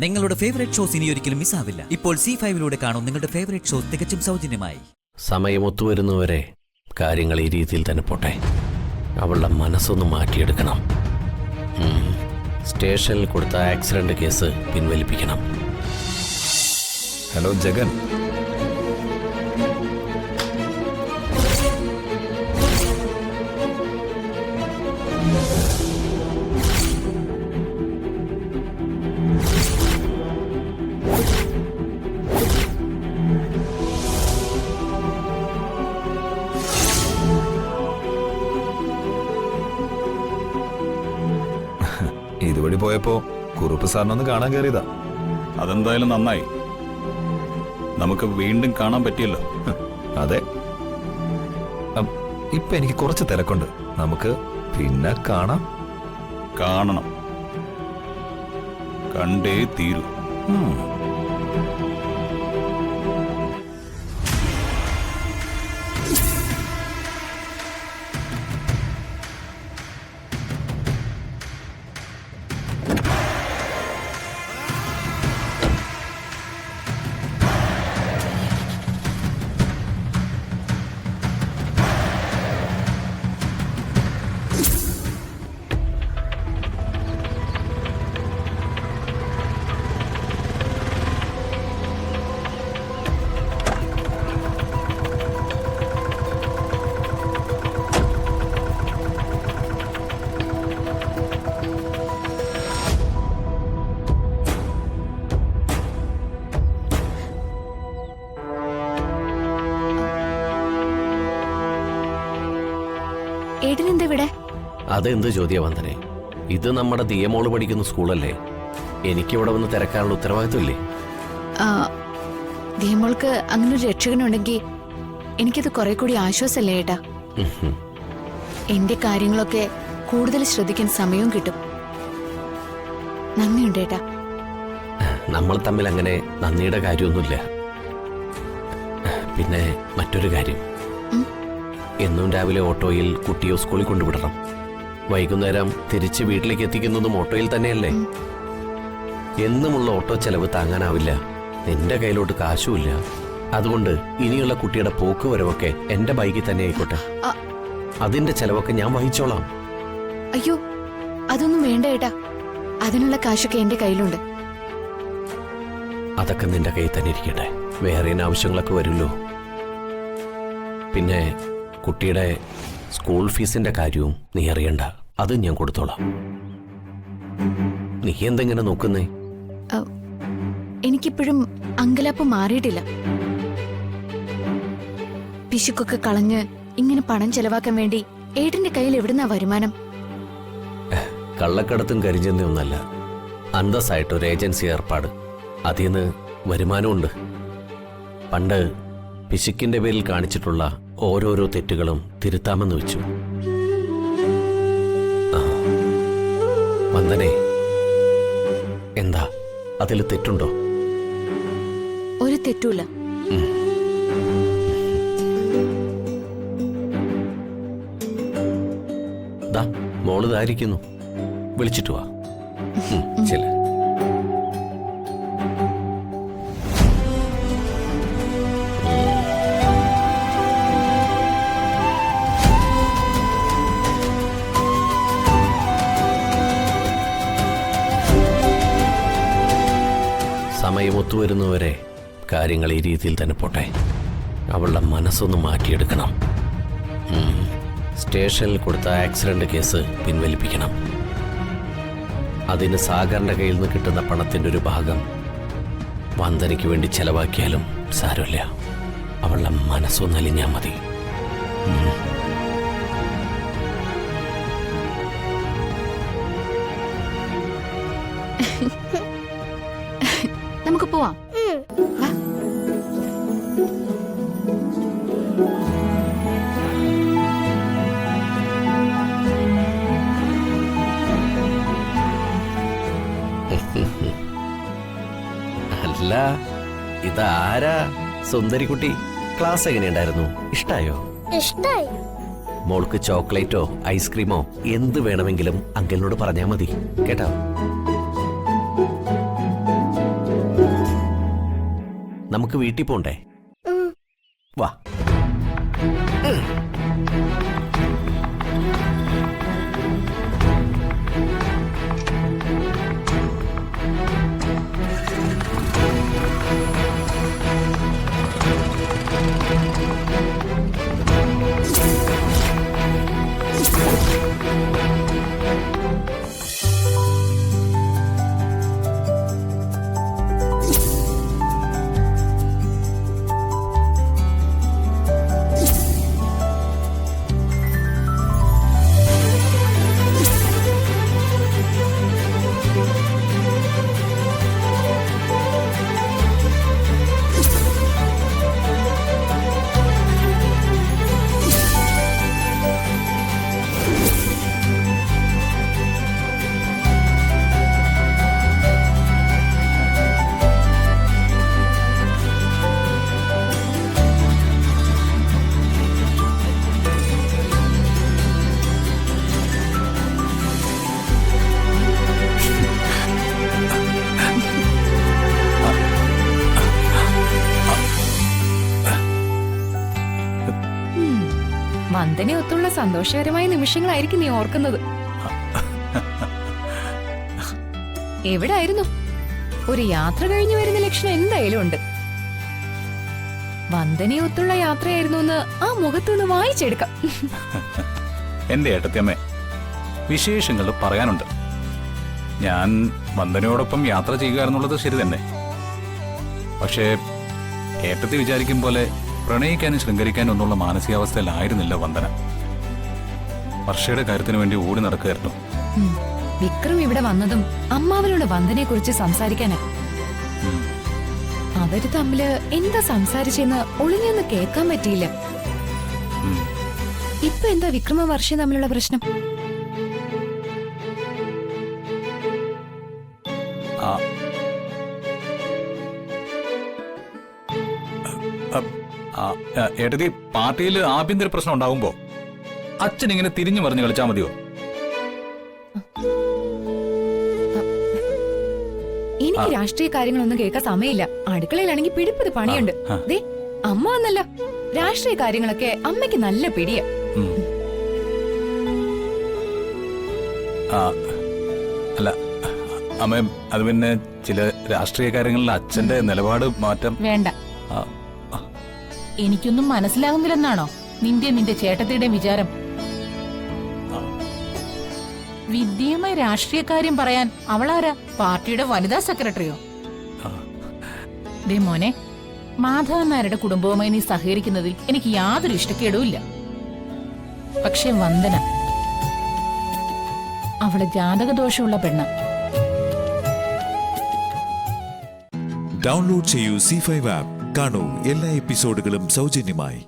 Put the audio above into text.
നിങ്ങളുടെ favourite shows ഇനി ഒരിക്കലും മിസ്സാവില്ല. ഇപ്പോൾ C5 കാണും നിങ്ങളുടെ ഫേവറേറ്റ് ഷോസ് തികച്ചും സൗജന്യമായി. സമയം ഒത്തുവരുന്നവരെ കാര്യങ്ങൾ ഈ രീതിയിൽ തന്നെ പോട്ടെ. അവളുടെ മനസ്സൊന്ന് മാറ്റിയെടുക്കണം. സ്റ്റേഷനിൽ കൊടുത്ത ആക്സിഡന്റ് കേസ് പിൻവലിപ്പിക്കണം. ഹലോ ജഗൻ, ഇതുവഴി പോയപ്പോ കുറുപ്പ് സാറിനൊന്ന് കാണാൻ കയറിയതാ. അതെന്തായാലും നന്നായി, നമുക്ക് വീണ്ടും കാണാൻ പറ്റിയല്ലോ. അതെ, ഇപ്പൊ എനിക്ക് കുറച്ച് തിരക്കുണ്ട്, നമുക്ക് പിന്നെ കാണാം. കാണണം, കണ്ടേ തീരൂ. അതെന്ത് ചോദ്യ വന്ദനെ? ഇത് നമ്മുടെ ദിയമോള് പഠിക്കുന്ന സ്കൂളല്ലേ? എനിക്കിവിടെ വന്ന് തിരക്കാനുള്ള ഉത്തരവാദിത്വമില്ലേ? ദിയമോൾക്ക് അങ്ങനെ ഒരു രക്ഷകനുണ്ടെങ്കിൽ എനിക്കത് കുറെ കൂടി ആശ്വാസമല്ലേ ഏട്ടാ. എന്റെ കാര്യങ്ങളൊക്കെ കൂടുതൽ ശ്രദ്ധിക്കാൻ സമയവും കിട്ടും. നന്ദിയുണ്ട് ഏട്ടാ. നമ്മൾ തമ്മിൽ അങ്ങനെ നന്ദിയുടെ കാര്യമൊന്നുമില്ല. പിന്നെ മറ്റൊരു കാര്യം, എന്നും രാവിലെ ഓട്ടോയിൽ കുട്ടിയെ സ്കൂളിൽ കൊണ്ടുവിടണം. വൈകുന്നേരം തിരിച്ച് വീട്ടിലേക്ക് എത്തിക്കുന്നതും ഓട്ടോയിൽ തന്നെയല്ലേ? എന്നുമുള്ള ഓട്ടോ ചെലവ് താങ്ങാനാവില്ല. നിന്റെ കയ്യിലോട്ട് കാശുമില്ല. അതുകൊണ്ട് ഇനിയുള്ള കുട്ടിയുടെ പോക്ക് വരവൊക്കെ എന്റെ ബൈക്കിൽ തന്നെ ആയിക്കോട്ടെ. അതിന്റെ ചെലവൊക്കെ ഞാൻ വഹിച്ചോളാം. അയ്യോ, അതൊന്നും വേണ്ട ഏട്ടാ. അതിനുള്ള കാശൊക്കെ എന്റെ കയ്യിലുണ്ട്. അതൊക്കെ നിന്റെ കയ്യിൽ തന്നെ ഇരിക്കട്ടെ. വേറെ ആവശ്യങ്ങളൊക്കെ വരുമല്ലോ. പിന്നെ കുട്ടിയുടെ സ്കൂൾ ഫീസിന്റെ കാര്യവും നീ അറിയണ്ട, അത് ഞാൻ കൊടുത്തോളാം. നീ എന്തെങ്ങനെ നോക്കുന്നേ? എനിക്കിപ്പോഴും അങ്കലാപ്പ് മാറിയിട്ടില്ല. പിശുക്കൊക്കെ കളഞ്ഞ് ഇങ്ങനെ പണം ചെലവാക്കാൻ വേണ്ടി ഏട്ടന്റെ കയ്യിൽ എവിടുന്നാ വരുമാനം? കള്ളക്കടത്തും കരിഞ്ചെന്നും ഒന്നല്ല, അന്തസ്സായിട്ടൊരു ഏജൻസി ഏർപ്പാട്. അതിന്ന് വരുമാനമുണ്ട്. പണ്ട് പിശുക്കിന്റെ പേരിൽ കാണിച്ചിട്ടുള്ള ഓരോരോ തെറ്റുകളും തിരുത്താമെന്ന് വെച്ചു. വന്ദനെ, എന്താ അതിൽ തെറ്റുണ്ടോ? ഒരു തെറ്റുമില്ല. മോള് ഇതായിരിക്കുന്നു, വിളിച്ചിട്ട് വാ. ചെല്ല്. സമയം ഒത്തുവരുന്നവരെ കാര്യങ്ങൾ ഈ രീതിയിൽ തന്നെ പോട്ടെ. അവളുടെ മനസ്സൊന്ന് മാറ്റിയെടുക്കണം. സ്റ്റേഷനിൽ കൊടുത്ത ആക്സിഡന്റ് കേസ് പിൻവലിപ്പിക്കണം. അതിന് സാഗറിന്റെ കയ്യിൽ നിന്ന് കിട്ടുന്ന പണത്തിന്റെ ഒരു ഭാഗം വന്ദനയ്ക്ക് വേണ്ടി ചെലവാക്കിയാലും സാരമില്ല. അവളുടെ മനസ്സൊന്ന് അലിഞ്ഞാൽ മതി. നമുക്ക് പോവാം. അല്ല, ഇതാരാ സുന്ദരിക്കുട്ടി? ക്ലാസ് എങ്ങനെയുണ്ടായിരുന്നു? ഇഷ്ടായോ? ഇഷ്ടായി. മോൾക്ക് ചോക്ലേറ്റോ ഐസ്ക്രീമോ എന്ത് വേണമെങ്കിലും അങ്കിളിനോട് പറഞ്ഞാൽ മതി കേട്ടോ. നമുക്ക് വീട്ടിൽ പോണ്ടേ? വാ. വന്ദനെ ഒത്തുള്ള സന്തോഷകരമായ നിമിഷങ്ങളായിരിക്കും നീ ഓർക്കുന്നത്. എവിടായിരുന്നു? ഒരു യാത്ര കഴിഞ്ഞു വരുന്ന ലക്ഷണം എന്തായാലും ഉണ്ട്. വന്ദനെ ഒത്തുള്ള യാത്രയായിരുന്നു എന്ന് ആ മുഖത്തുനിന്ന് വായിച്ചെടുക്കാം. എന്റെ ഏട്ടത്തിയമ്മേ, വിശേഷങ്ങൾ പറയാനുണ്ട്. ഞാൻ വന്ദനയോടൊപ്പം യാത്ര ചെയ്യുക എന്നുള്ളത് ശരി തന്നെ. പക്ഷേ ഏട്ടത്തി വിചാരിക്കും പോലെ പ്രണയിക്കാനും ശൃംഗരിക്കാനും ഒന്നുള്ള മാനസികാവസ്ഥയിലായിരുന്നില്ല വന്ദന. വർഷയുടെ കാര്യത്തിന് വേണ്ടി ഓടി നടക്കുകയായിരുന്നു. വിക്രം ഇവിടെ വന്നതും അമ്മാവനോട് വന്ദനെ കുറിച്ച് സംസാരിക്കാനാ. അവര് തമ്മില് എന്താ സംസാരിച്ചെന്ന് ഒളിഞ്ഞൊന്ന് കേൾക്കാൻ പറ്റിയില്ല. ഇപ്പൊ എന്താ വിക്രമ വർഷ തമ്മിലുള്ള പ്രശ്നം? ഏട്ടത്തി, പാർട്ടിയിൽ ആഭ്യന്തര പ്രശ്നം ഉണ്ടാവുമ്പോ അച്ഛൻ ഇങ്ങനെ തിരിഞ്ഞു മറിഞ്ഞു കളിച്ചാ മതിയോ? എനിക്ക് രാഷ്ട്രീയ കാര്യങ്ങളൊന്നും കേൾക്കാൻ സമയമില്ല. അടുക്കളയിലാണെങ്കിൽ പിടിപ്പത് പണിയുണ്ട്. ദേ, അമ്മ വന്നല്ല. രാഷ്ട്രീയ കാര്യങ്ങളൊക്കെ അമ്മയ്ക്ക് നല്ല പിടിയാ. അല്ല അമ്മ, അത് പിന്നെ ചില രാഷ്ട്രീയ കാര്യങ്ങളിൽ അച്ഛന്റെ നിലപാട് മാറ്റം വേണ്ട. എനിക്കൊന്നും മനസ്സിലാകുന്നില്ലെന്നാണോ നിന്റെ ചേട്ടത്തിയുടെ വിചാരം? വിദ്യയുമായി രാഷ്ട്രീയ കാര്യം പറയാൻ അവളാരാ? പാർട്ടിയുടെ വനിതാ സെക്രട്ടറിയോ? ദേ മോനെ, മാധവൻ നായരുടെ കുടുംബവുമായി നീ സഹകരിക്കുന്നതിൽ എനിക്ക് യാതൊരു ഇഷ്ടക്കേടുമില്ല. പക്ഷെ വന്ദന, അവള് ജാതകദോഷമുള്ള പെണ്ണ. ഡൗൺലോഡ് ചെയ്യൂ C5 ആപ്പ്. കാണൂ എല്ലാ എപ്പിസോഡുകളും സൗജന്യമായി.